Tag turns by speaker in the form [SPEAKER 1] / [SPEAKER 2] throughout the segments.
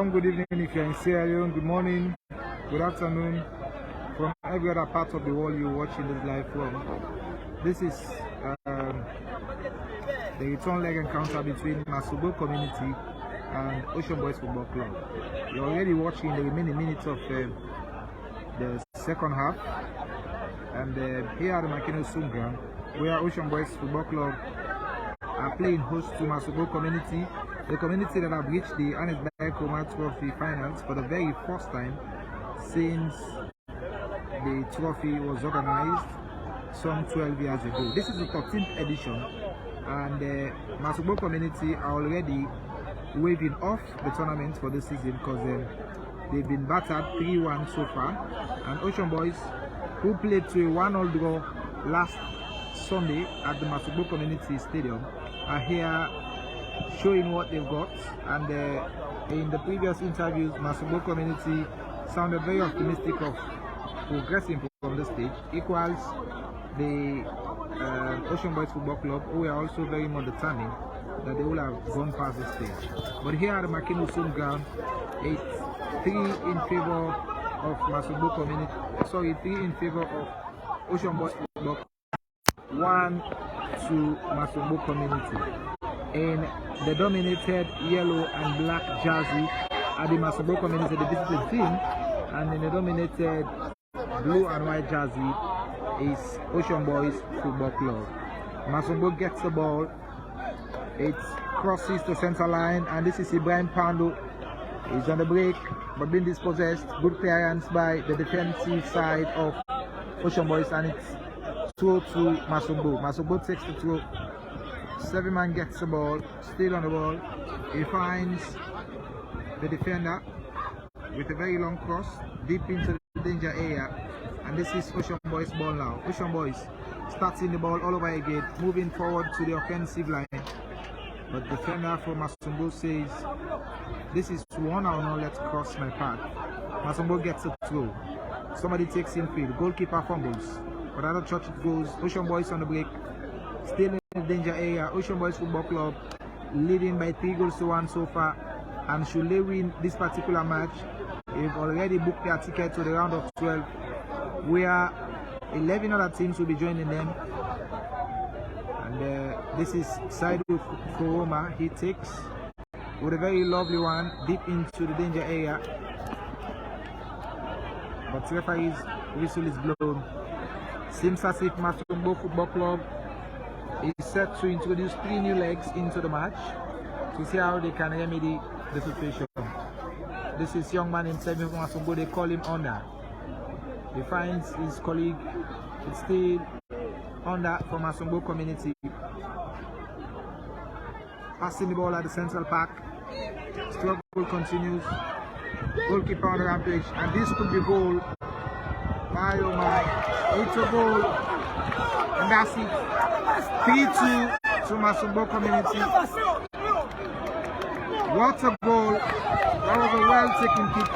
[SPEAKER 1] welcome, good evening if you're in Sierra Leone, good morning, good afternoon, from every other part of the world you're watching this live from. This is the return leg encounter between MASONGBO community and Ocean Boys Football Club. You're already watching the remaining minutes of the second half, and here at the MASONGBO, where Ocean Boys Football Club are playing host to MASONGBO community, the community that have reached the EBK Trophy finals for the very first time since the trophy was organized some 12 years ago. This is the 13th edition, and the MASONGBO community are already waving off the tournament for this season because they've been battered 3-1 so far, and Ocean Boys, who played to a 1-0 draw last Sunday at the MASONGBO Community Stadium, are here showing what they've got. And in the previous interviews, MASONGBO Community sounded very optimistic of progressing from the stage, equals the Ocean Boys Football Club, who are also very much determined that they will have gone past the stage. But here at the MASONGBO, it's 3 in favor of MASONGBO community. Sorry, 3 in favor of Ocean Boys Football Club, 1 to MASONGBO community. In the dominated yellow and black jersey at the MASONGBO community, the visiting team, and in the dominated blue and white jersey is Ocean Boys Football Club. MASONGBO gets the ball, it crosses the center line, and this is Ibrahim Pando. He's on the break but being dispossessed. Good clearance by the defensive side of Ocean Boys, and it's throw to MASONGBO. MASONGBO takes the throw. 7-man gets the ball, still on the ball. He finds the defender with a very long cross deep into the danger area, and this is Ocean Boys ball now. Ocean Boys starting the ball all over again, moving forward to the offensive line, but the defender from MASONGBO says, this is one, I will not let cross my path. MASONGBO gets a throw. Somebody takes in field. Goalkeeper fumbles, but out of church it goes. Ocean Boys on the break, still in the danger area. Ocean Boys Football Club leading by 3-1 so far, and should they win this particular match, they've already booked their ticket to the round of 12, where 11 other teams will be joining them. And this is Saidu Koroma. He takes with a very lovely one deep into the danger area, but referee's whistle is blown. Seems as if MASONGBO Football Club is set to introduce 3 new legs into the match to see how they can remedy the situation. This is young man himself from MASONGBO, they call him Honda. He finds his colleague, it's still Honda from MASONGBO community. Passing the ball at the central park. Struggle continues. Goalkeeper on the rampage, and this could be goal. My oh my, it's a goal, and that's it. 3-2 to MASONGBO community. What a goal! That was a well-taken kick,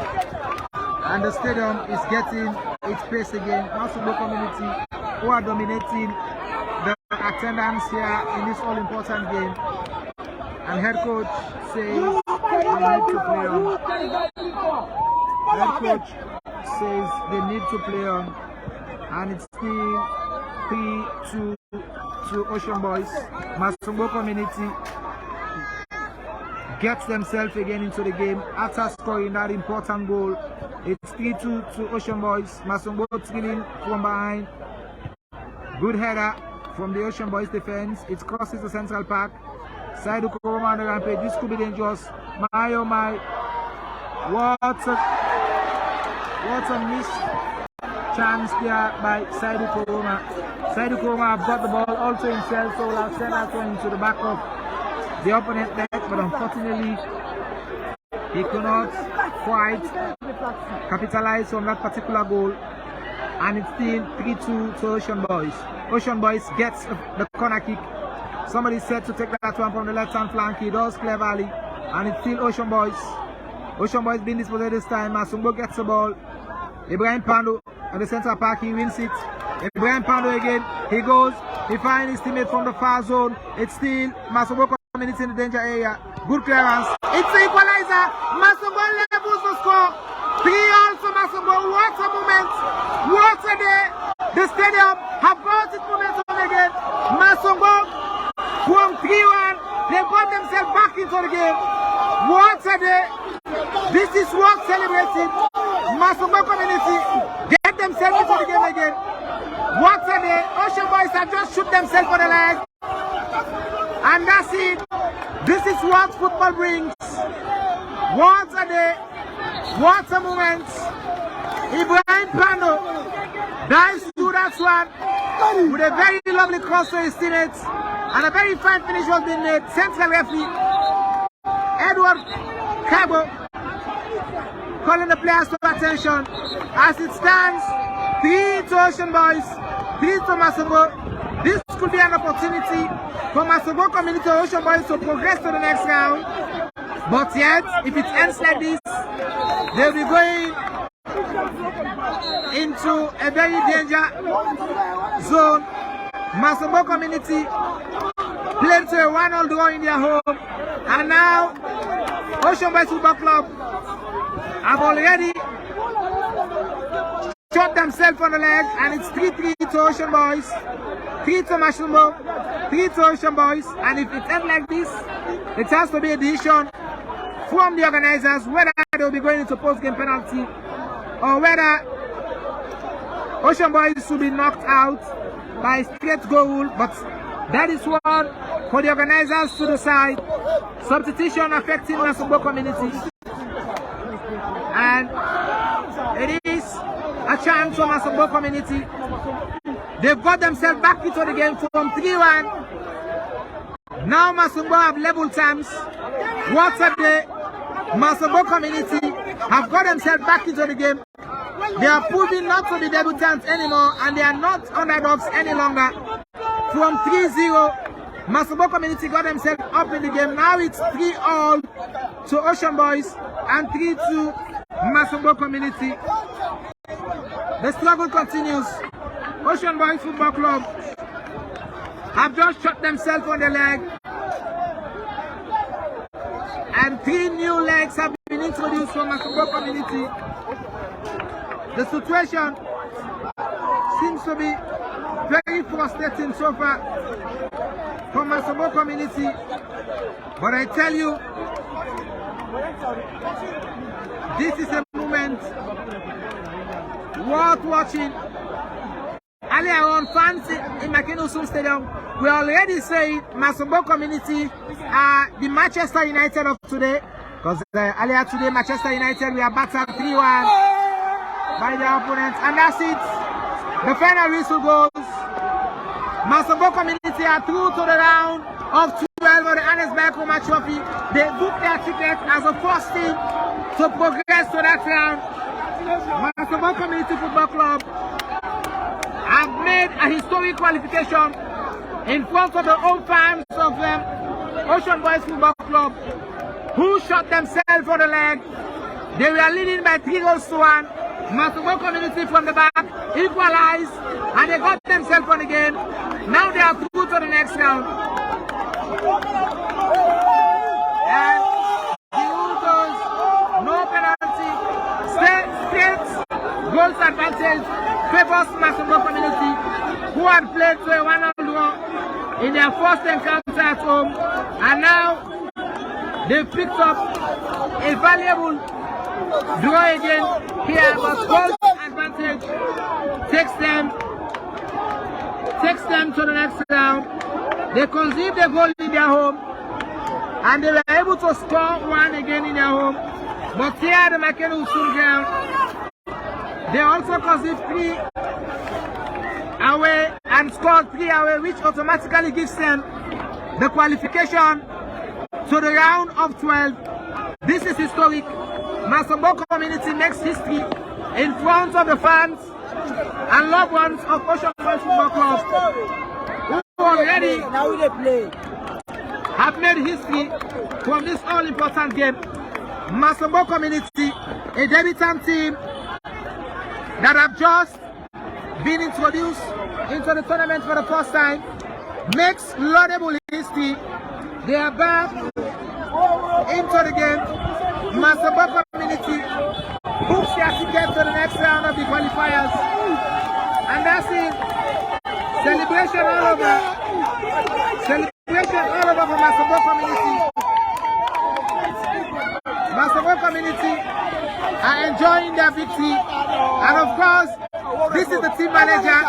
[SPEAKER 1] and the stadium is getting its pace again. MASONGBO community, who are dominating the attendance here in this all-important game, and head coach says they need to play on. Head coach says they need to play on, and it's still 3-2 to Ocean Boys. MASONGBO community gets themselves again into the game after scoring that important goal. It's 3-2 to Ocean Boys. MASONGBO trailing from behind. Good header from the Ocean Boys defense. It crosses the central park. Saidu Koroma on the rampage. This could be dangerous. My oh my. What a missed chance there by Saidu Koroma. Saidu Koroma have got the ball all to himself, so will have sent that one into the back of the opponent net, but unfortunately he could not quite capitalize on that particular goal, and it's still 3-2 to Ocean Boys. Ocean Boys gets the corner kick. Somebody said to take that one from the left hand flank. He does cleverly, and it's still Ocean Boys. Ocean Boys being disposed this time. MASONGBO gets the ball. Ibrahim Pando at the center park, he wins it. Ibrahim Pando again, he goes, he finds his teammate from the far zone. It's still MASONGBO community in the danger area. Good clearance. It's the equalizer. MASONGBO levels the score. 3-all for MASONGBO. What a moment. What a day. The stadium have got its momentum again. MASONGBO from 3-1. They got themselves back into the game. What a day. This is worth celebrating. MASONGBO community get themselves into the game again. What a day. Ocean Boys have just shoot themselves for the leg. And that's it. This is what football brings. What a day. What a moment. Ibrahim Pando dives through that one with a very lovely cross to his teammates. And a very fine finish was being made. Central referee Edward Cabo calling the players to attention. As it stands, 3 to Ocean Boys, 3 to MASONGBO. This could be an opportunity for MASONGBO community Ocean Boys to progress to the next round. But yet, if it ends like this, they'll be going into a very danger zone. MASONGBO community played to a 1-all draw in their home. And now, Ocean Boys Football Club have already shot themselves on the leg, and it's 3-3 to Ocean Boys, 3 to MASONGBO, 3 to Ocean Boys. And if it ends like this, it has to be a decision from the organizers whether they'll be going into post-game penalty or whether Ocean Boys will be knocked out by straight goal rule. But that is one for the organizers to decide. Substitution affecting MASONGBO community. And it is a chance for MASONGBO community. They've got themselves back into the game from 3-1. Now MASONGBO have level terms. What a day. MASONGBO community have got themselves back into the game. They are proving not to be debutants anymore, and they are not underdogs any longer. From 3-0, MASONGBO community got themselves up in the game. Now it's 3-all to Ocean Boys and 3-2 MASONGBO community. The struggle continues. Ocean Boys Football Club have just shot themselves on the leg, and 3 new legs have been introduced for MASONGBO community. The situation seems to be very frustrating so far for MASONGBO community, but I tell you, this is a moment worth watching. Earlier on, fans in Makenusum Stadium, we already say MASONGBO community are the Manchester United of today, because earlier today Manchester United we are battered 3-1 by their opponents, and that's it. The final whistle goes. MASONGBO community are through to the round of 12 of the Annesberg Roma Trophy. They booked their ticket as the first team to progress to that round. MASONGBO Community Football Club have made a historic qualification in front of the home fans of Ocean Boys Football Club, who shot themselves on the leg. They were leading by 3-1. MASONGBO community from the back equalized, and they got themselves on the game. Now they are through to the next round. And the Usos, no penalty, straight goals advantage favors MASONGBO community, who had played to a 1-all draw in their first encounter at home, and now they've picked up a valuable draw again here, but goal advantage takes them to the next round. They conceived a goal in their home, and they were able to score one again in their home. But here at the Makenusum ground, they also conceived 3 away and scored 3 away, which automatically gives them the qualification to the round of 12. This is historic. MASONGBO community makes history in front of the fans and loved ones of Ocean Boys Football Club, who already have made history from this all-important game. MASONGBO community, a debutant team that have just been introduced into the tournament for the first time, makes laudable history They are back into the game. MASONGBO community books their ticket to the next round of the qualifiers. And that's it. Celebration all over. Celebration all over for MASONGBO community. MASONGBO community are enjoying their victory. And of course, this is the team manager.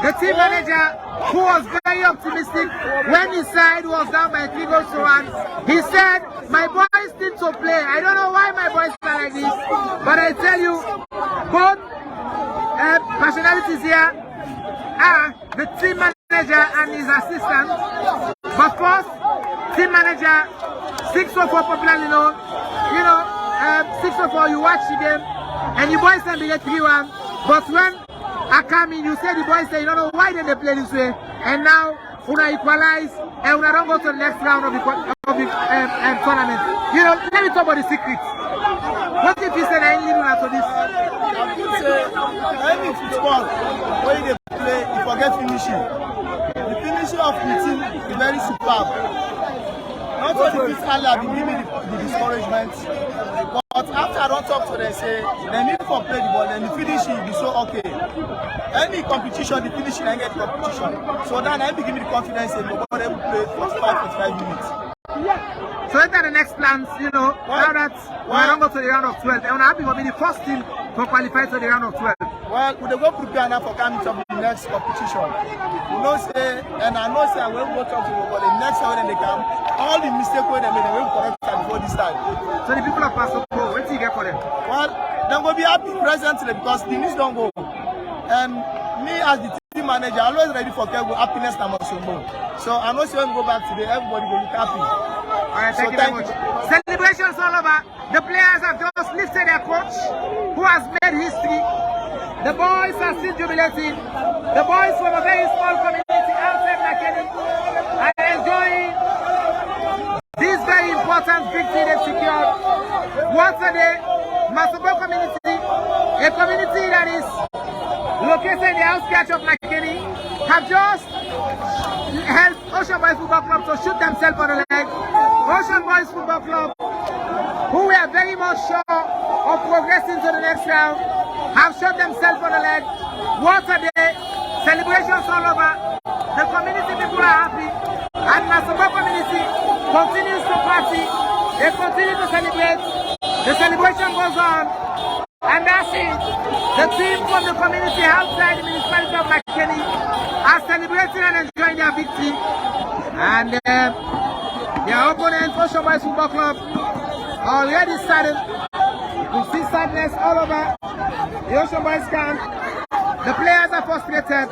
[SPEAKER 1] The team manager who was very optimistic when his side was down by 3-1. He said, my boys need to play. I don't know why my boys are like this, but I tell you, both personalities here are the team manager and his assistant. But first, team manager, 604 popularly known. You know, 604, you watch the game and your boys can be get 3-1. But when I come in, you say the boys say, you don't know why they play this way. And now, una equalize and una don't go to the next round of the tournament. You know, let me talk about the secret. What if you say I ain't leading to this?
[SPEAKER 2] I would say, any football, when they play, you forget finishing. The finishing of the team is very superb. Not only this earlier, they give me the discouragement. But after I don't talk to them, say, they need to play the ball, and the finishing will be so okay. Any competition, the finishing, I get competition. So then I give me the confidence and nobody will play 45 minutes.
[SPEAKER 1] So enter the next plans, you know, now that we don't go to the round of 12, and I'm happy to be the first team to qualify to the round of 12.
[SPEAKER 2] Well, we go prepare now for coming to the next competition. You know, say, and I know say I will go talk to them, but the next time when they come, all the mistakes they made, they will correct before this time.
[SPEAKER 1] So the people of MASONGBO, what do you get for them?
[SPEAKER 2] Well, they're going to be happy presently because the news don't go. And me as the team manager, I'm always ready for happiness and MASONGBO. So I know when we go back today, everybody will look happy.
[SPEAKER 1] All right, thank you very much. Celebrations all over. The players have just lifted their coach, who has made history. The boys are still jubilating. The boys from a very small community outside McKinney are enjoying this very important victory they've secured. Once a day, MASONGBO community, a community that is located in the outskirts of McKinney, have just helped Ocean Boys Football Club to shoot themselves on the leg. Ocean Boys Football Club, who were very much sure of progressing to the next round, have shot themselves on the leg. What a day. Celebrations all over. The community people are happy. And MASONGBO community continues to party. They continue to celebrate. The celebration goes on. And that's it. The team from the community outside the municipality of McKinney are celebrating and enjoying their victory. And their opponent, Ocean Boys Football Club, already started. You see sadness all over the Ocean Boys camp. The players are frustrated.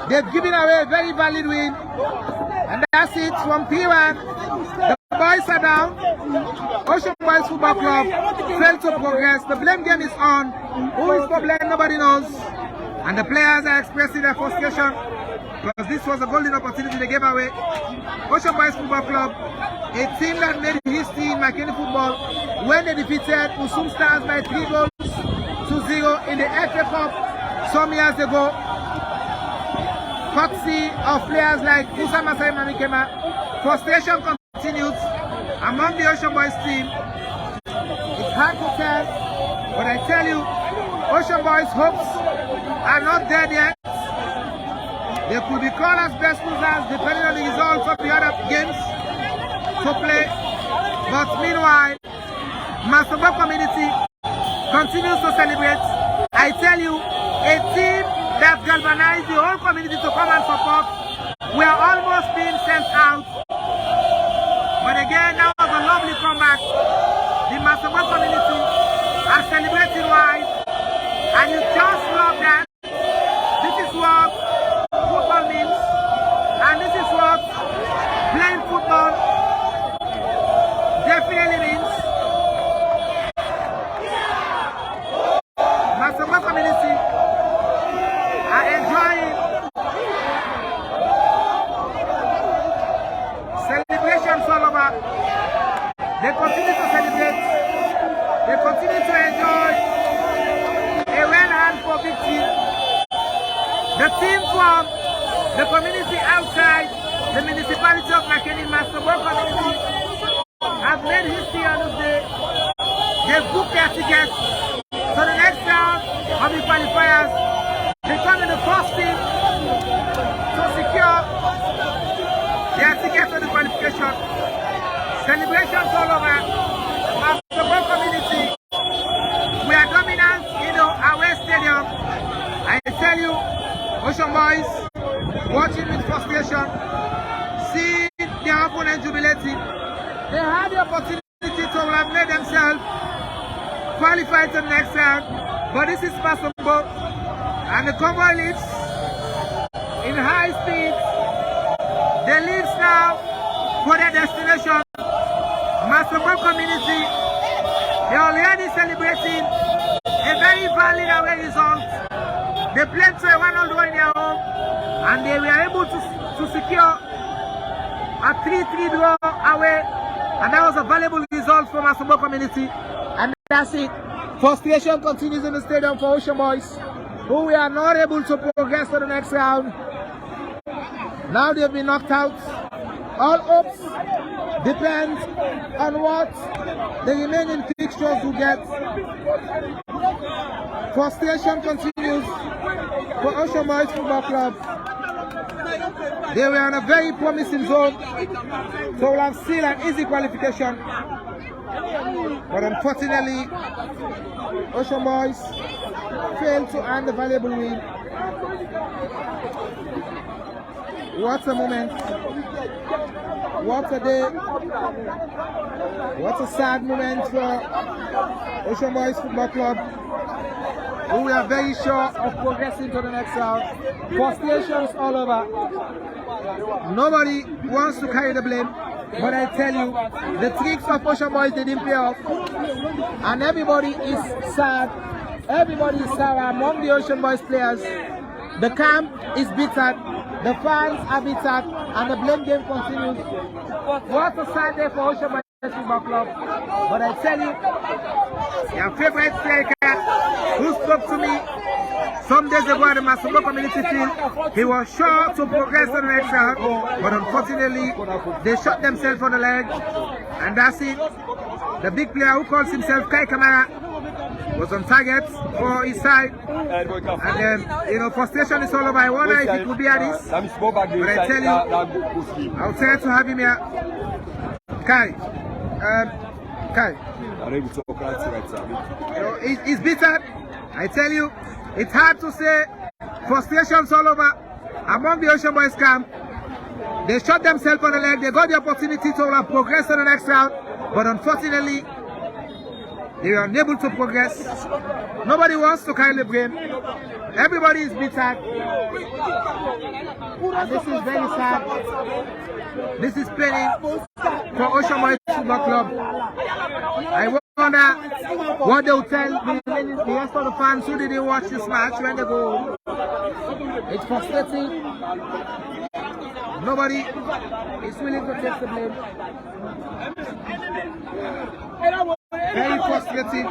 [SPEAKER 1] They've given away a very valid win. And that's it from P1. The boys are down. Ocean Boys Football Club failed to progress. The blame game is on. Who is to blame? Nobody knows. And the players are expressing their frustration because this was a golden opportunity they gave away. Ocean Boys Football Club, a team that made history in McKinney football when they defeated Usum Stars by 3-0 in the FA Cup some years ago. Courtesy of players like Musa Masai Mamikema. Frustration continues among the Ocean Boys team. It's hard to tell, but I tell you, Ocean Boys' hopes are not dead yet. They could be called as best losers depending on the results of the other games to play. But meanwhile, MASONGBO community continues to celebrate. I tell you, a team that galvanized the whole community to come and support. We are almost being sent out. But again, that was a lovely comeback. The MASONGBO community are celebrating wise. And you just love that. This is what football means. And this is what playing football definitely means. MASONGBO community are enjoying majority of MASONGBO community have made history on this day. They've booked their tickets to the next round of the qualifiers, becoming the first team to secure their tickets to the qualification. Celebrations all over. MASONGBO community, we are dominant in the away stadium. I tell you, Ocean Boys, watching with frustration, seeing their opponent jubilating. They had the opportunity to have made themselves qualify to the next round, but this is MASONGBO, and the convoy leaves in high speed. They leave now for their destination. MASONGBO community, they are already celebrating a very valid away result. They played to a 1-0 in their home, and they were able to secure a 3-3 draw away, and that was a valuable result for MASONGBO community. And that's it. Frustration continues in the stadium for Ocean Boys, who we are not able to progress to the next round. Now they've been knocked out. All hopes depend on what the remaining fixtures will get. Frustration continues for Ocean Boys Football Club. They were in a very promising zone, so we'll have still an easy qualification. But unfortunately, Ocean Boys failed to earn the valuable win. What a moment. What a day. What a sad moment for Ocean Boys Football Club, who we are very sure of progressing to the next round. Frustrations all over. Nobody wants to carry the blame, but I tell you, the tricks of Ocean Boys didn't pay off, and everybody is sad. Everybody is sad among the Ocean Boys players. The camp is bitter, the fans are bitter, and the blame game continues. What a sad day for Ocean Boys Football Club. But I tell you, your favorite striker who spoke to me some days ago at the MASONGBO community field, he was sure to progress to the next round, but unfortunately they shot themselves on the leg, and that's it. The big player who calls himself Kai Kamara was on target for his side, and you know, frustration is all over. I wonder if he could be at this, but I tell you, I'll try to have him here. Kai, you know, he's bitter. I tell you, it's hard to say. Frustrations all over among the Ocean Boys camp. They shot themselves on the leg. They got the opportunity to progress to the next round, but unfortunately, they were unable to progress. Nobody wants to carry the blame. Everybody is bitter. And this is very sad. This is paining for Ocean Boys Football Club. I wonder what they'll tell the rest of the fans who didn't watch this match when they go home. It's frustrating. Nobody is willing to take the blame. Very frustrating.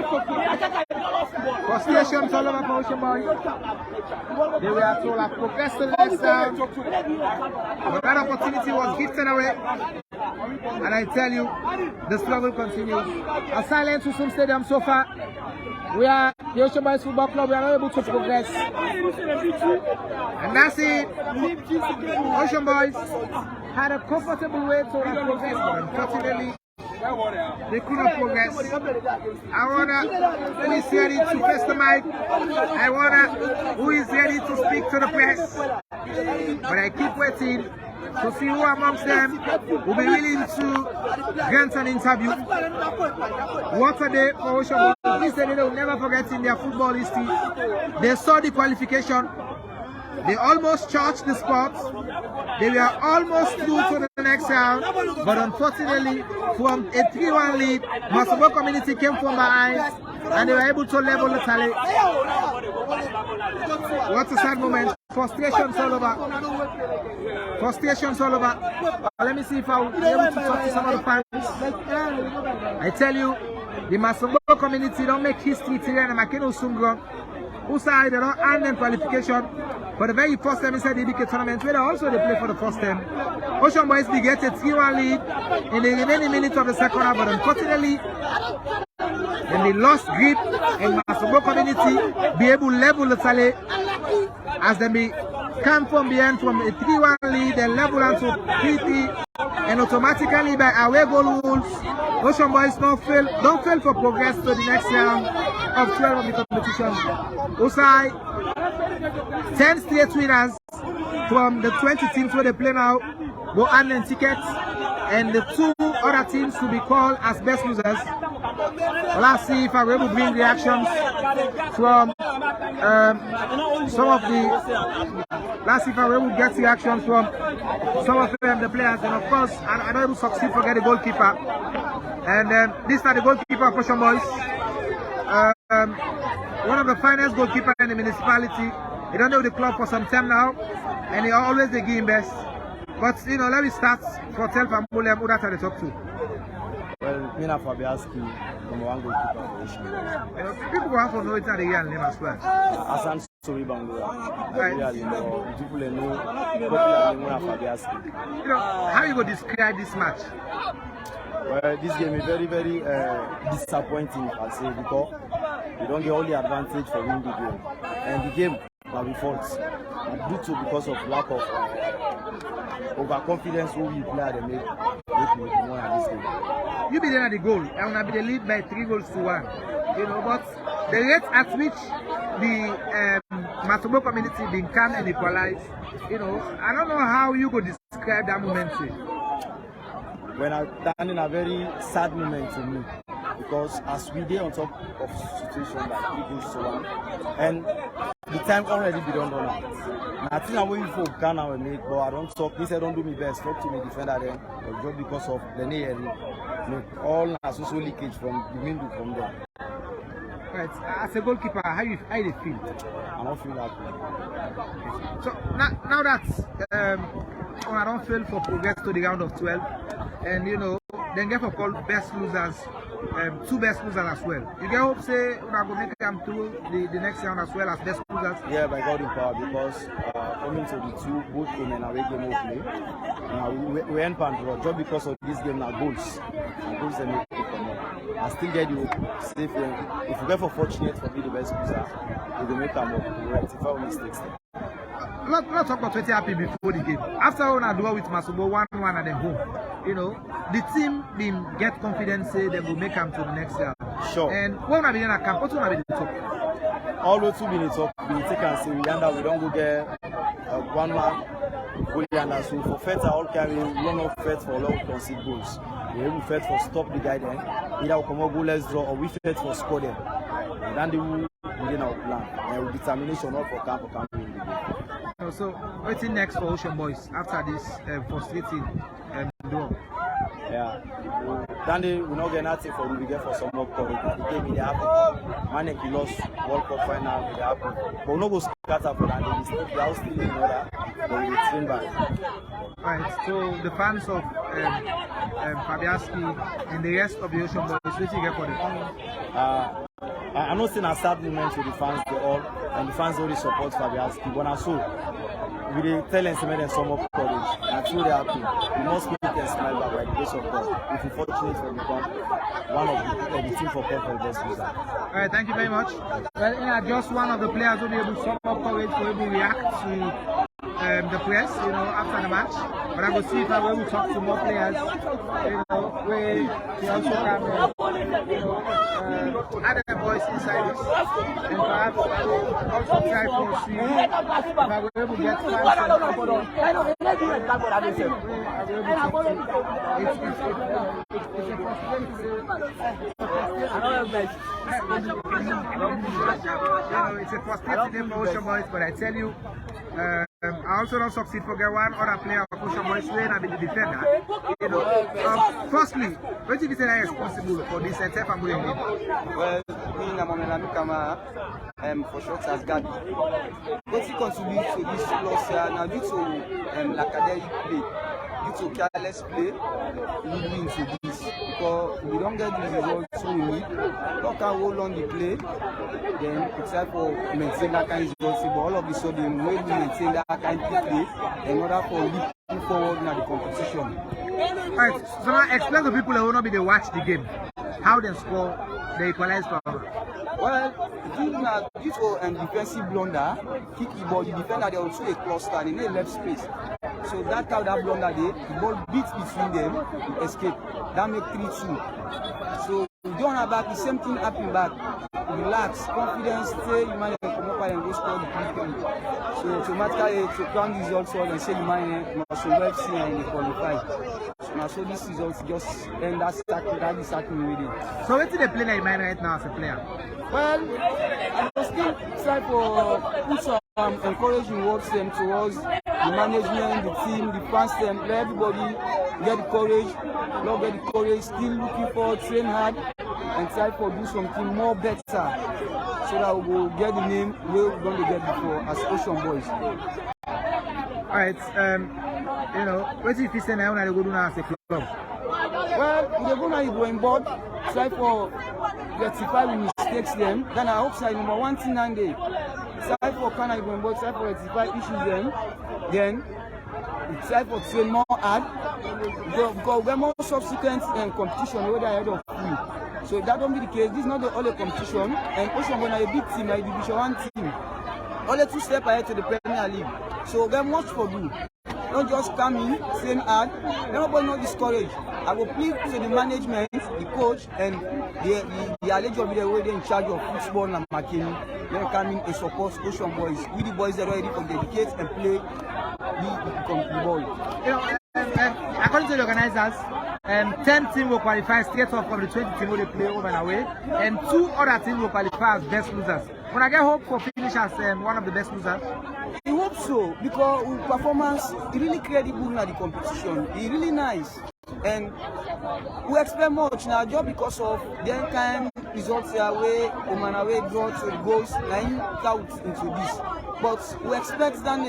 [SPEAKER 1] Frustrations all over for Ocean Boys. They were told to progress to the next round, but that opportunity was gifted away. And I tell you, the struggle continues. A silence to some stadium so far. We are the Ocean Boys Football Club. We are not able to progress. And that's it. Ocean Boys had a comfortable way to progress, but unfortunately, they couldn't progress. I wonder who is ready to face the mic. I wonder who is ready to speak to the press. But I keep waiting to see who amongst them will be willing to grant an interview. What a day for Ocean Boys. This day they will never forget in their football history. They saw the qualification. They almost charged the spot. They were almost through to the next round, but unfortunately, from a 3-1 lead, MASONGBO community came from behind, and they were able to level the tally. What a sad moment. Frustrations all over. Frustrations all over. Let me see if I'll be able to talk to some of the fans. I tell you, the MASONGBO community don't make history today in Makeno Sungron. Who side they don't earn them qualification, for the very first time inside the EBK tournament, where also they play for the first time. Ocean Boys will get a 3-1 lead in the remaining minutes of the second half, but unfortunately, then they lost grip and MASONGBO community be able to level the tally as they may come from behind from a 3-1 lead and level on to 3-3, and automatically by away goal rules, Ocean Boys don't fail for progress to the next round of 12 of the competition. Osai 10 straight winners from the 20 teams where they play now go earn tickets, and the 2 other teams will be called as best losers. Let's see if I'm able to bring reactions from some of the. Let's see if I'm able to get reactions from some of the players, and of course, I don't able to succeed for get the goalkeeper. And this is the goalkeeper of Ocean Boys, one of the finest goalkeepers in the municipality. He don't know the club for some time now, and he always the game best. But you know, let me start for tell family who that I talk to.
[SPEAKER 2] Well, Mina Fabiaski, number 1 goalkeeper for Ocean Boys.
[SPEAKER 1] People want to know it's not the real name as well.
[SPEAKER 2] Asan Sori Bangola. Right. People know popular Mina Fabiaski.
[SPEAKER 1] You know, how you go describe this match?
[SPEAKER 2] Well, this game is very, very disappointing, I'll say, because you don't get all the advantage for winning the game. And the game will be fought. Because of lack of overconfidence who we play, they make more at this game.
[SPEAKER 1] You be there at the goal, and will be the lead by 3 goals to 1. You know, but the rate at which the MASONGBO community been calm and equalized, you know, I don't know how you could describe that moment.
[SPEAKER 2] When I stand in a very sad moment to me, because as we did on top of situation like 3 goals to 1, and the time already be done now. I think I'm waiting for Ghana will make, but I don't talk. This I don't do my best. Talk to me defender then, just because of the knee all social leakage from the window from there.
[SPEAKER 1] Right. As a goalkeeper, how you feel?
[SPEAKER 2] I don't feel happy.
[SPEAKER 1] So now that I don't fail for progress to the round of 12, and you know, then get for call best losers, 2 best losers as well. You get hope say we're going to make them through the next round as well as best losers?
[SPEAKER 2] Yeah, by God in power, because coming to the 2 both home and away game of play, we end pan draw just because of this game now goals. And goals they make it come up. I still get you safe. If we get for fortunate for be the best loser, we will make them up. We rectify our mistakes.
[SPEAKER 1] Let's talk about 20 happy before the game. After when I do with MASONGBO 1-1 at the home, you know, the team been get confidence say they will make them to the next round.
[SPEAKER 2] Sure.
[SPEAKER 1] And when I be in a camp, what's going to be the top?
[SPEAKER 2] All those 2 minutes up, we take and say we don't go get 1 man. And so for Feta, all carry run off Fet for long concede goals. We able Fet for stop the guy then. Either we come up go let's draw or we Fet for score them. And then they will within our plan. And with determination not for camp win the game.
[SPEAKER 1] So waiting next for Ocean Boys after this frustrating draw.
[SPEAKER 2] Yeah. Then we not get nothing for we get for some more coverage. The game in the happen. Man he lost World Cup final in the happen. But we no go scatter for that. They are still in order. But we train back.
[SPEAKER 1] Right, so the fans of Fabiaski and the rest of the Ocean Boys, what do you get for them?
[SPEAKER 2] I'm not saying a sad moment to the fans, they all, and the fans already support Fabiaski. When I saw, we did tell them to make them some more courage. I'm truly happy. We must make them smile back by the grace of God. If we're fortunate to become one of the team for the best loser.
[SPEAKER 1] All right, thank you very much. Well, just one of the players will be able to some more courage to able to react to the press, you know, after the match. But I will see if I will talk to more players, you know, where they also can, you know, add their voice inside this. And perhaps I will also try to see if I will able to get it's a frustrating day for Ocean Boys, but I tell you, I also don't succeed for get one other player of Ocean Boys when I be the defender. You know, firstly, what do you say is responsible for this entire family game?
[SPEAKER 3] Well, me and Mamela Kama for short as Gabi. What he contributes to this loss now due to academic play. due to careless play, lead into this. Because we don't get the results we need. We can hold on the play, then it's time for maintain that kind of results. But all of a sudden, when we maintain that kind of play, in order for leaping forward in the competition.
[SPEAKER 1] Alright, so now explain to people that will not be they watch the game. How they score the equalized power.
[SPEAKER 3] Well, due to defensive blunder, kick the ball, the defender they also a cluster and in a left space. So that how that blunder the ball beats between them, he escape. That make 3-2. So we don't have back the same thing happen back. Relax, confidence, stay, you might come up and go score the 3-3. So automatically to count these results and say you might MASONGBO FC and they qualify. So this results just end that sacking with it.
[SPEAKER 1] So what do they play like mine right now as a player?
[SPEAKER 3] Well, I will still try to put some encouraging words towards the management, the team, the fans, let everybody get the courage, still looking for train hard and try to do something more better so that we will get the name we're going to get before as Ocean Boys.
[SPEAKER 1] Alright, you know, what if you say now they go do now as a club?
[SPEAKER 3] Well, they're going to go on board, try for rectify the mistakes them. Then I hope say number one thing and they try for can I go on board, try for rectify issues them. Then we try for train more hard. Because we're more subsequent competition where they're ahead of you. So if that don't be the case, this is not the only competition. And Ocean Boys are a big team, like Division 1 team. Only 2 steps ahead to the Premier League. So they're much for you. Don't just come in, train hard. Nobody not discouraged. I will plead to the management, the coach, and the alleged will be the way they're in charge of football and marketing. They come in and support Ocean Boys. We the boys that are ready to dedicate and play the ball.
[SPEAKER 1] You know, according to the organizers, 10 teams will qualify straight off from the 20 teams they play home and away, and 2 other teams will qualify as best losers. When I get hope for finish as one of the best losers.
[SPEAKER 3] I hope so, because performance is really credible in the competition. It's really nice. And we expect much now just because of the kind results away, home and away draws goals, lying out into this. But we expect that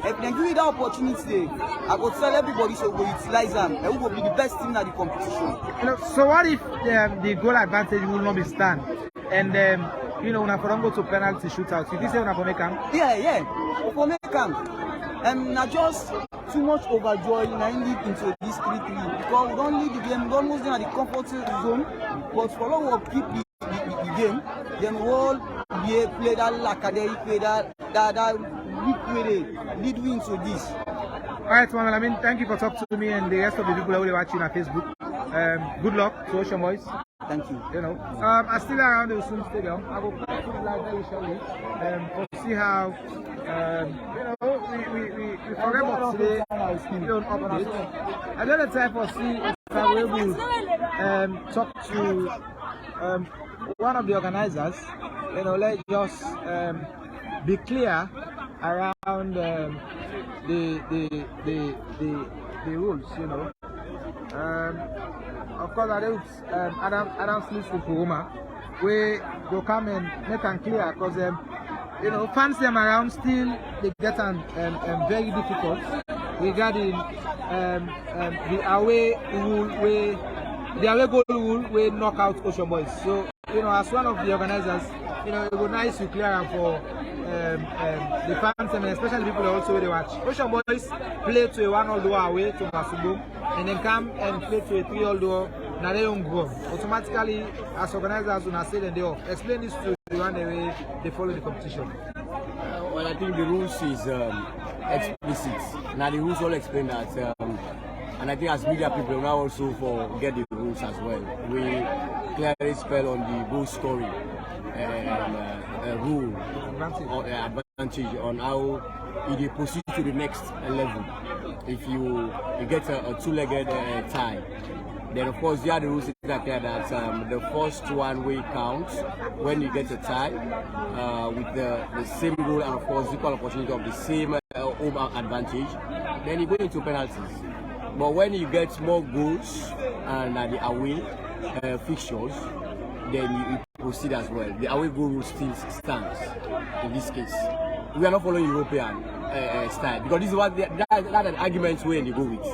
[SPEAKER 3] if they give you that opportunity, I will tell everybody so we utilize them and we will be the best team in the competition.
[SPEAKER 1] You know, so what if the goal advantage will not be stand? And you know, when I go to penalty shootouts, if you say when I make them?
[SPEAKER 3] Yeah, for make them. And not just too much overjoy in lead into this 3-3 because we don't lead the game, we don't lose in the comfort zone, but for long we'll keep the game, then we'll play that lacadary, play that weak way, lead we into this.
[SPEAKER 1] Alright, man, I mean, thank you for talking to me and the rest of the people that will be watching on Facebook. Good luck to Ocean Boys.
[SPEAKER 3] Thank you.
[SPEAKER 1] You know, I'm still around the Usun Stadium. I will put it live very shortly to see how, you know, we forget about today. We don't update. Another time for see if I will talk to one of the organizers. You know, let's just be clear around the rules. You know. Of course, I do Adam Smith with Roma. We go come and make them clear because you know, fans them around still they get very difficult regarding the away rule goal rule we knock out Ocean Boys. So you know, as one of the organizers, you know, it would be nice to clear them for the fans and especially people that also they watch. Ocean Boys play to a 1-0 away to MASONGBO and then come and play to a 3-0 now they don't go. Automatically, as organizers, when I say that they off. Explain this to the one way they follow the competition.
[SPEAKER 4] Well, I think the rules is explicit. Now the rules all explain that, and I think as media people now also forget the rules as well. We clearly spell on the goal scoring rule or advantage on how it proceeds to the next level. If you get a 2-legged tie, then of course the other rules are clear that the first one way counts when you get a tie with the same goal and of course equal opportunity of the same home advantage, then you go into penalties. But when you get more goals and the away fixtures, then you proceed as well. The away goal rule still stands in this case. We are not following European. style, because this is what that an argument way they go with.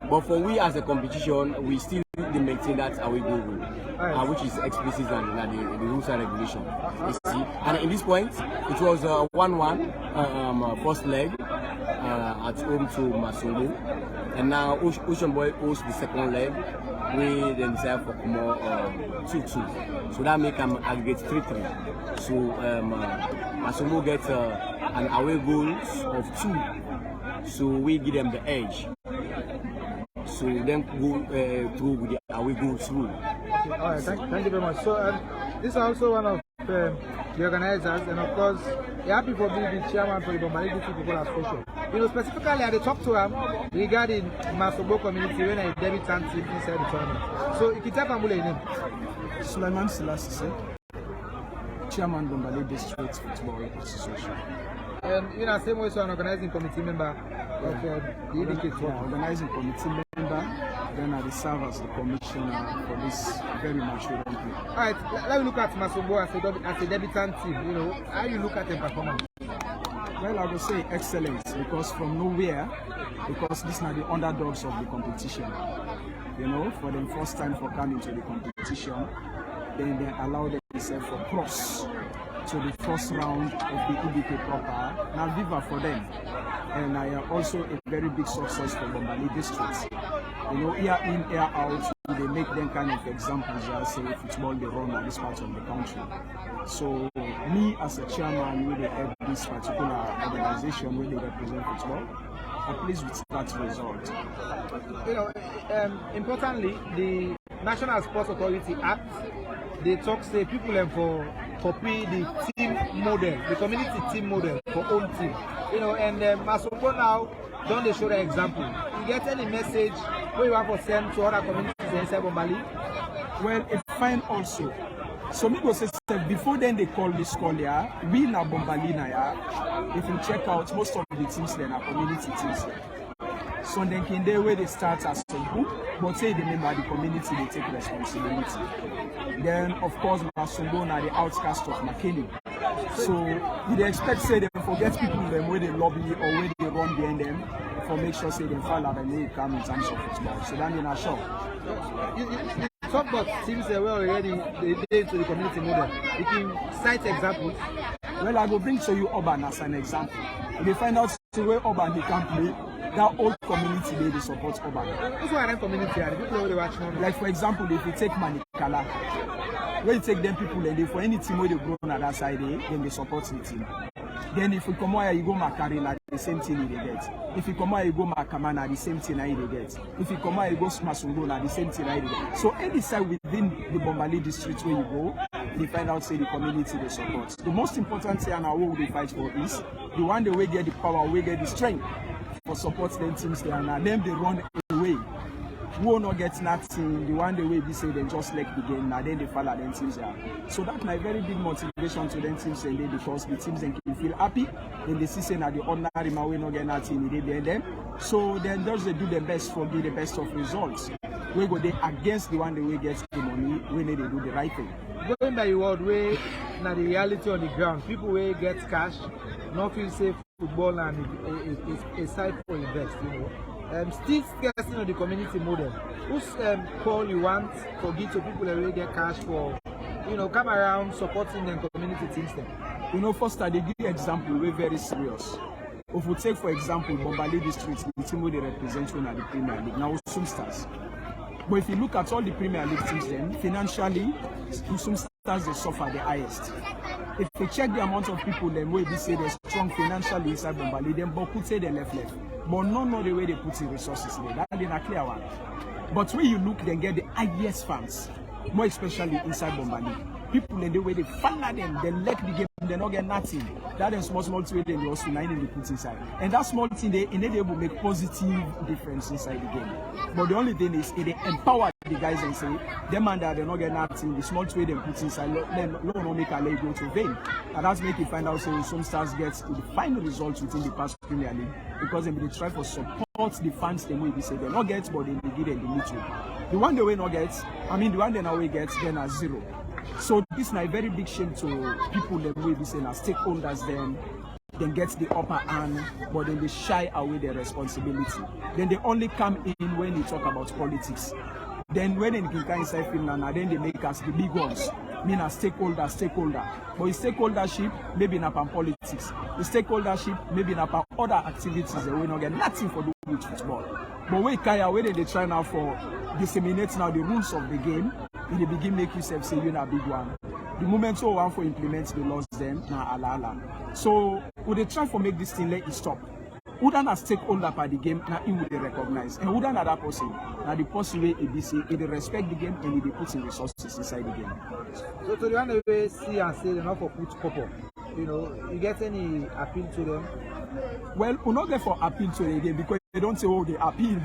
[SPEAKER 4] But for we as a competition, we still maintain that away goal rule, which is explicit and the rules and regulation. You see, and in this point, it was 1-1 first leg at home to MASONGBO, and now Ocean Boy hosts the second leg. We then decide for more 2-2, so that make them aggregate 3-3. So MASONGBO gets an away goals of 2, so we give them the edge. So then go through with the away goals rule.
[SPEAKER 1] Okay, all right, thank you very much. So this is also one of the organizers, and of course, you're happy for being the chairman for the Bombali Football Association. You know, specifically, I talked to him regarding MASONGBO community when I debutant team inside the tournament. So, you can tell me your name.
[SPEAKER 3] Sulaiman Selassie, chairman Bombali District Football Association.
[SPEAKER 1] And you know, same way, so an organizing committee member of the EBK.
[SPEAKER 3] Organizing committee member, then I serve as the commissioner for this very mature company.
[SPEAKER 1] All right, let me look at MASONGBO as a debutant team. You know, how you look at their performance?
[SPEAKER 3] Well, I would say excellent, because from nowhere, because these are the underdogs of the competition. You know, for the first time for coming to the competition, then they allow themselves to cross to the first round of the EBK proper. Now, viva for them. And I am also a very big success for Bombali District. You know, year in, year out, they make them kind of examples as say football they run at this part of the country. So me as a chairman with this particular organization where they represent football, I'm pleased with that result.
[SPEAKER 1] You know, importantly, the National Sports Authority Act, they talk say people for copy the team model, the community team model for own team. You know, and MASONGBO now don't they show the example. You get any message where you have to send to other communities inside Bombali?
[SPEAKER 3] Well, it's fine also. So me go say before then they call this call here, we na Bombali na ya. If you check out most of the teams then are community teams. So then can they where they start as a group, but say the member of the community they take responsibility. Then of course MASONGBO na the outcast of McKinney. So they expect say they forget people them where they lobby or where they run behind them for make sure say they fall out and they come in terms of football. So then they're not sure.
[SPEAKER 1] You talk about teams that were already into the community model. You can cite examples.
[SPEAKER 3] Well, I will bring to you Urban as an example. If you find out where Urban they can play, that old community they support Urban.
[SPEAKER 1] That's why I community and the people they watch now.
[SPEAKER 3] Like for example, if you take Manikala, where you take them people and they for any team where they grow on that side, then they support the team. Then if you come here, you go Makarela, the same thing they get. If you come here, you go Makamana, the same thing they get. If you come here, you go MASONGBO, the same thing they get. So any side within the Bombali district where you go, they find out say the community they support. The most important thing and what they fight for is the one they will get the power, we get the strength for support them teams there, and them they run away. Who will not get nothing, the one the way they say they just like the game, now then they follow them teams there. So that's my very big motivation to them teams and because the teams then can feel happy, then they see say that the ordinary man will not get nothing, they behind them. So then those they do the best for the best of results. We go there against the one the way gets the money when they do the right thing.
[SPEAKER 1] Going by the world way, now the reality on the ground, people will get cash, not feel safe football and a side for invest, you know. Still scarcity on the community model. Who's call you want for give to people that really get cash for, you know, come around supporting the community teams then?
[SPEAKER 3] You know, first I give example, we're very serious. If we take for example Bombali District, the team where they represent when at the Premier League, now Usum Stars. But if you look at all the Premier League teams then, financially, Usum Stars they suffer the highest. If you check the amount of people then where they say they're strong financially inside Bombali, then Boku say they left. But not the way they put in resources there. That's a clear one. But when you look, they get the highest fans, more especially inside Bombali. People in the way they follow them, they let the game, they not get nothing. That is small thing they also nine they put inside. And that small thing they enable make positive difference inside the game. But the only thing is they empower the guys and say, them and that they not get nothing, the small way they put inside, then no make a leg go to vain. And that's make you find out say some stars get the final results within the past Premier League because they try for support the fans the way they say they not get, but they give them the little. The one they will not get, I mean the one they now will get, then are zero. So this is a very big shame to people that we be saying as stakeholders then
[SPEAKER 5] then get the upper hand, but then they shy away their responsibility. Then they only come in when they talk about politics. Then when they can come inside Finland, then they make us the big ones. Mean a stakeholder. But the stakeholdership, maybe not on politics. The stakeholdership, maybe not on other activities that we don't get nothing for do with football. But when they try now for disseminate now the rules of the game, in the beginning make yourself say you're a big one. The moment so one for implement the laws then na ala. So would they try for make this thing let it stop? Who done a stakeholder by the game now in would they recognize? And who done that person? Now the person way EBC, they respect the game and they put in resources inside the game.
[SPEAKER 1] So to the one they see and say they're not for put couple, you know, you get any appeal to them?
[SPEAKER 5] Well, we're not there for appeal to the game because they don't say, oh, they appeal.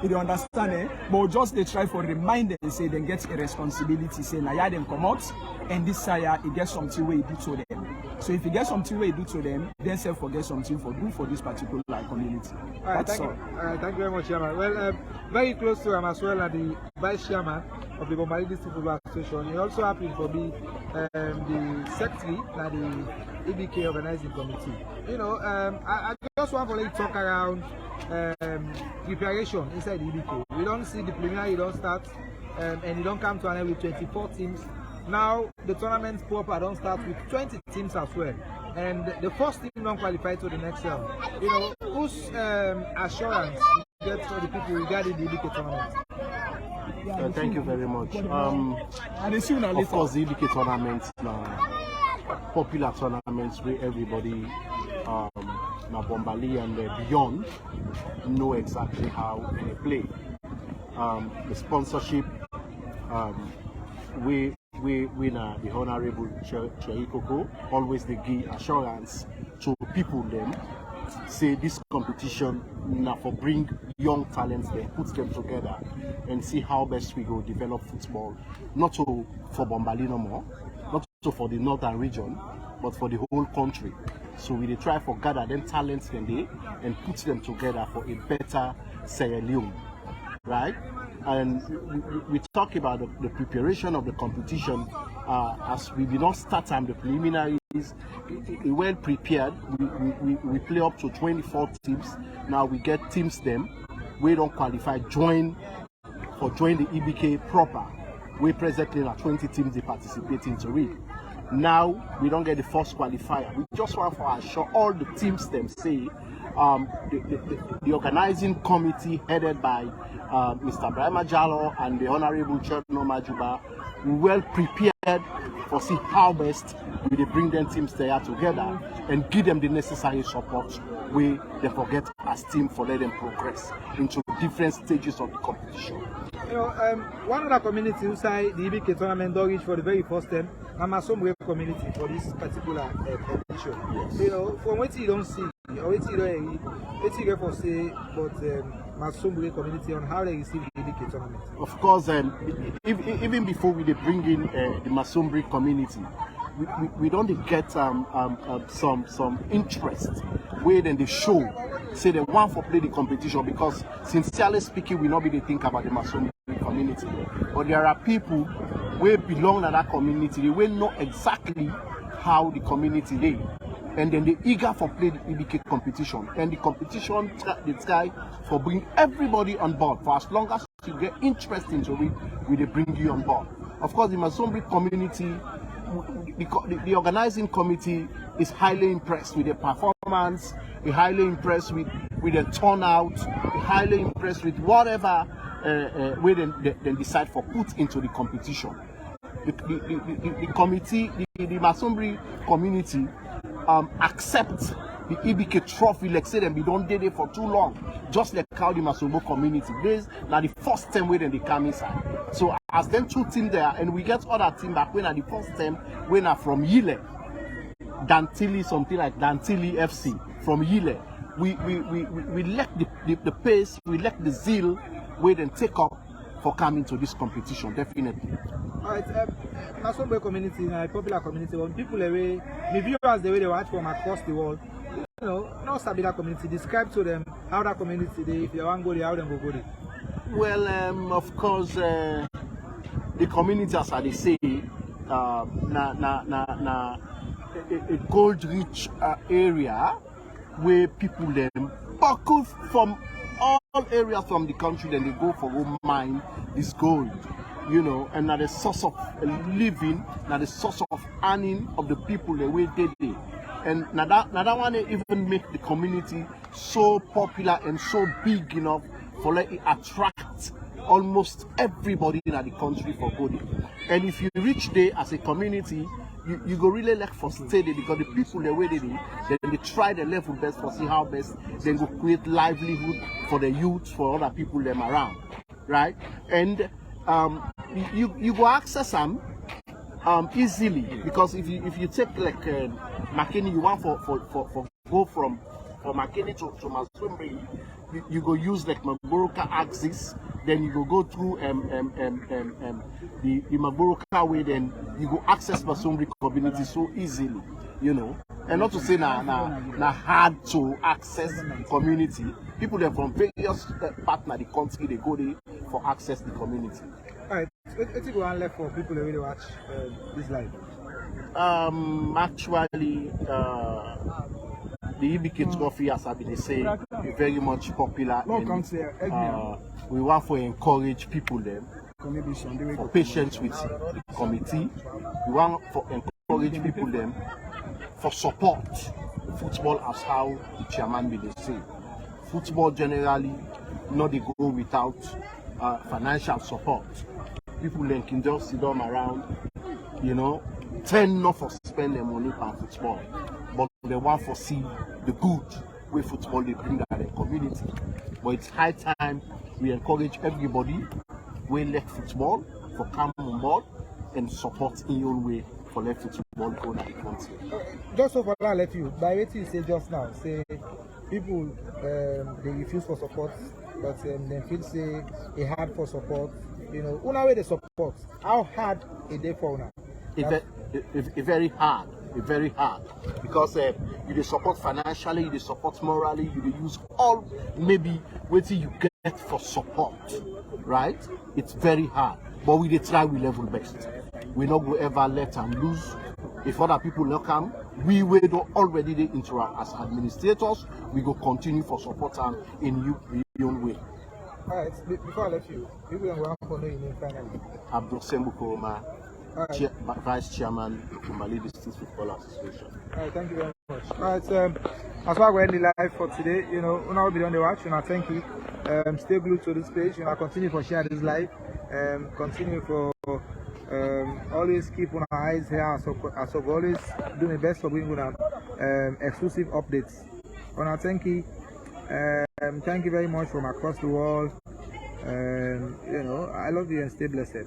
[SPEAKER 5] They understand it, but just they try for remind them, say they get a responsibility, say, now them come out, and this sire, it gets something where you do to them. So if you get something where you do to them, then self forget something for do for this particular community.
[SPEAKER 1] All right, thank you very much, Chairman. Well, very close to him as well as the Vice Chairman of the Bombali District Football Association. He also happened to be the Secretary and the EBK Organizing Committee. You know, I just want to let you talk around preparation inside the EBK. We don't see the preliminary, you don't start, and you don't come to an end with 24 teams. Now the tournament proper don't start with 20 teams as well, and the first team don't qualify to the next round. You know, whose assurance you get for the people regarding the EBK tournament?
[SPEAKER 6] Thank you very much. Of course, the EBK tournament popular tournaments where everybody Bombali and beyond know exactly how they play. The sponsorship, we the Honorable Chaikoko always they give assurance to people them say this competition now for bring young talents there, put them together and see how best we go develop football, not to for Bombali no more, not to for the northern region, but for the whole country. So we try for gather them talents in there and put them together for a better Sierra Leone, right? And we talk about the preparation of the competition as we did not start on the preliminaries. Well prepared. We play up to 24 teams. Now we get teams them. We don't qualify join the EBK proper. We presently are 20 teams they participate into it. Now we don't get the first qualifier. We just want to assure all the teams them say the organizing committee headed by Mr. Brahma Jallo and the Honorable Cherno Majuba well prepared for see how best we bring them teams there together and give them the necessary support we they forget as team for let them progress into different stages of the competition.
[SPEAKER 1] You know, one other community inside the EBK tournament don't reach for the very first time, and MASONGBO community for this particular edition. Yes. You know, from what you don't see, or what you don't what you get for say about MASONGBO community on how they receive the EBK tournament.
[SPEAKER 6] Of course, even before we bring in the MASONGBO community, we don't get some interest where then they show say they want to play the competition, because sincerely speaking we not be think about the MASONGBO community, but there are people who belong to that community, they will know exactly how the community they, and then they eager for play the EBK competition, and the competition the try for bring everybody on board. For as long as you get interest into it, we they bring you on board. Of course, the MASONGBO community, the organizing committee is highly impressed with the performance, we're highly impressed with the turnout, we're highly impressed with whatever we then decide for put into the competition. The committee, the MASONGBO community accept the EBK trophy, like say them we don't did it for too long, just like how the MASONGBO community. This now the first time when they come inside. So as them two teams there, and we get other team back when at the first time when are from Yile, Dantili, something like Dantili FC from Yile. We let the pace, we let the zeal wait and take up for coming to this competition, definitely.
[SPEAKER 1] All right, MASONGBO community, a popular community, when people away, the viewers the way they watch from across the world, you know, not sabi that community, describe to them how that community they, if they want to go there, how them go there.
[SPEAKER 6] Well, of course, the community, as I say, a gold-rich area where people then buckle from all areas from the country, then they go for home mine this gold, you know, and now the source of living, now the source of earning of the people the way they did. And now that one even make the community so popular and so big enough for like it attract almost everybody in the country for good. And if you reach there as a community, you go really like for stay there, because the people the way they do, then they try the level best for see how best then go create livelihood for the youth, for other people them around, right? And you go access them easily, because if you take like McKinney, you want for go from McKinney to Masongbro, you go use like Magboroka axis, then you go through the Magboroka way, then you go access Masongbro community so easily, you know. And not to say na hard to access community. People that from various parts of the country, they go there for access the community.
[SPEAKER 1] Alright, let's go on left for people that really watch this live.
[SPEAKER 6] Actually, the EBK trophy, as I've been saying, is very much popular. And, we want to encourage people them for patience with the committee. We want to encourage people them for support football, as how the chairman be they say. Football generally, not they go without financial support. People then can just sit down around, you know, tend not to spend their money on football, but they want to see the good way football they bring to the community. But it's high time we encourage everybody who left football for come on board and support in your way for left football go to the country.
[SPEAKER 1] Just so for that, I let you, by what you say just now, say people they refuse for support, but they feel say it hard for support. You know, una way they support. How hard is it for una?
[SPEAKER 6] It's very hard. It's very hard, because you dey support financially, you dey support morally, you dey use all maybe what you get for support, right? It's very hard, but we dey try we level best. We not go ever let them lose. If other people not come, we will already dey interact as administrators. We go continue for support them in your own way.
[SPEAKER 1] Alright, before I let you, people can go for know your name finally.
[SPEAKER 6] Abdul Vice Chairman, Mali District Football Association.
[SPEAKER 1] Alright, thank you very much. Alright, as far as we're ending live for today, you know, we'll be on the watch, and I thank you. Stay glued to this page, and I continue for share this live. Continue for always keep on our eyes here, as of always do my best for bringing exclusive updates. And I thank you. Thank you very much from across the world. You know, I love you and stay blessed.